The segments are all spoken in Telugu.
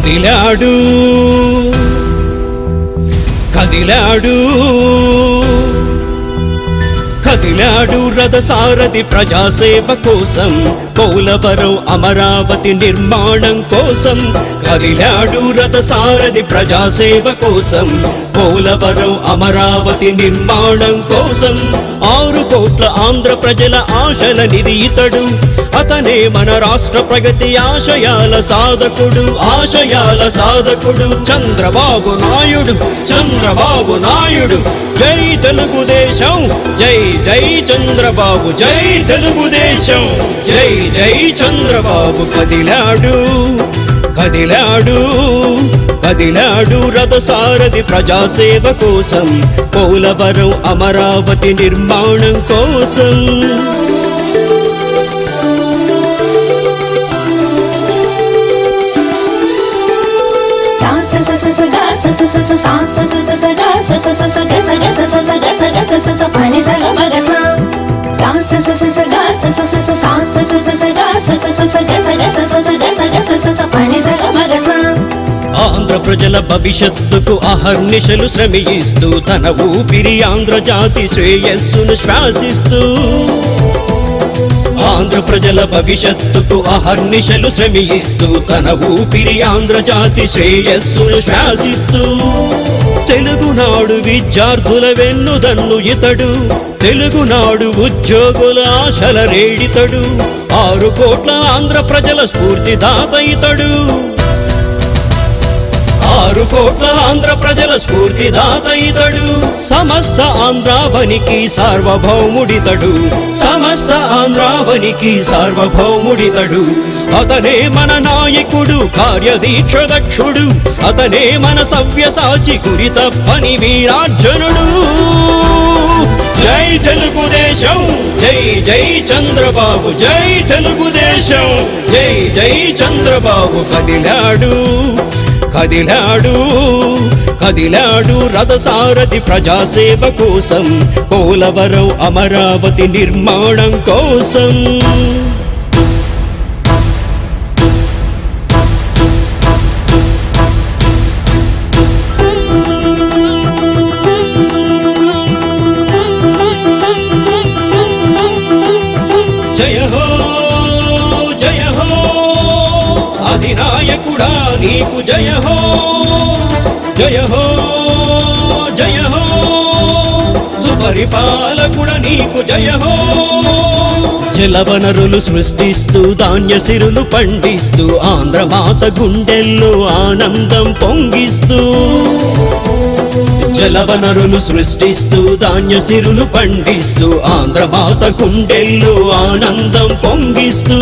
కదిలాడు కదిలాడు కదిలాడు రథసారథి ప్రజాసేవ కోసం పోలవరం అమరావతి నిర్మాణం కోసం కదిలాడు రథసారథి ప్రజాసేవ కోసం పోలవరం అమరావతి నిర్మాణం కోసం 6 కోట్ల ఆంధ్ర ప్రజల ఆశల నిధి ఇతడు అతనే మన రాష్ట్ర ప్రగతి ఆశయాల సాధకుడు చంద్రబాబు నాయుడు జై తెలుగుదేశం జై జై చంద్రబాబు జై తెలుగుదేశం జై జై చంద్రబాబు కదిలాడు రథసారథి ప్రజాసేవ కోసం పోలవరం అమరావతి నిర్మాణం కోసం ఆంధ్ర ప్రజల భవిష్యత్తుకు అహర్నిశలు శ్రమిస్తూ తన ఊపిరి ఆంధ్ర జాతి శ్రేయస్సును శ్వాసిస్తూ ఆంధ్ర ప్రజల భవిష్యత్తుకు అహర్నిశలు శ్రమిస్తూ తన ఊపిరి ఆంధ్ర జాతి శ్రేయస్సును శ్వాసిస్తూ తెలుగునాడు విద్యార్థుల వెన్నుదన్ను ఇతడు తెలుగునాడు ఉద్యోగుల ఆశల రేడితడు 6 కోట్ల ఆంధ్ర ప్రజల స్ఫూర్తిదాత ఇతడు 6 కోట్ల ఆంధ్ర ప్రజల స్ఫూర్తిదాత ఇతడు సమస్త ఆంధ్రావనికి సార్వభౌముడితడు అతనే మన నాయకుడు కార్యదీక్ష దక్షుడు అతనే మన సవ్యసాచి గురి తప్పని వీరార్జునుడు జై తెలుగుదేశం జై జై చంద్రబాబు జై తెలుగుదేశం జై జై చంద్రబాబు కదిలాడు రథసారథి ప్రజాసేవ కోసం పోలవరం అమరావతి నిర్మాణం కోసం జయ హో అధినాయకుడా నీకు జయ హో సుపరిపాలకుడ నీకు జయ హో జలవనరులు సృష్టిస్తూ ధాన్య సిరులు పండిస్తూ ఆంధ్రమాత గుండెల్లో ఆనందం పొంగిస్తూ జలవనరులు సృష్టిస్తూ ధాన్య సిరులు పండిస్తూ ఆంధ్రమాత గుండెల్లో ఆనందం పొంగిస్తూ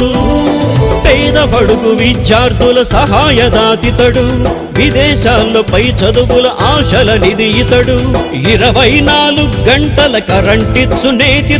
పేద బడుగు విద్యార్థుల సహాయదాతితడు విదేశాల్లో పై చదువుల ఆశల నిధి ఇతడు 24 గంటల కరెంటిచ్చు నేతి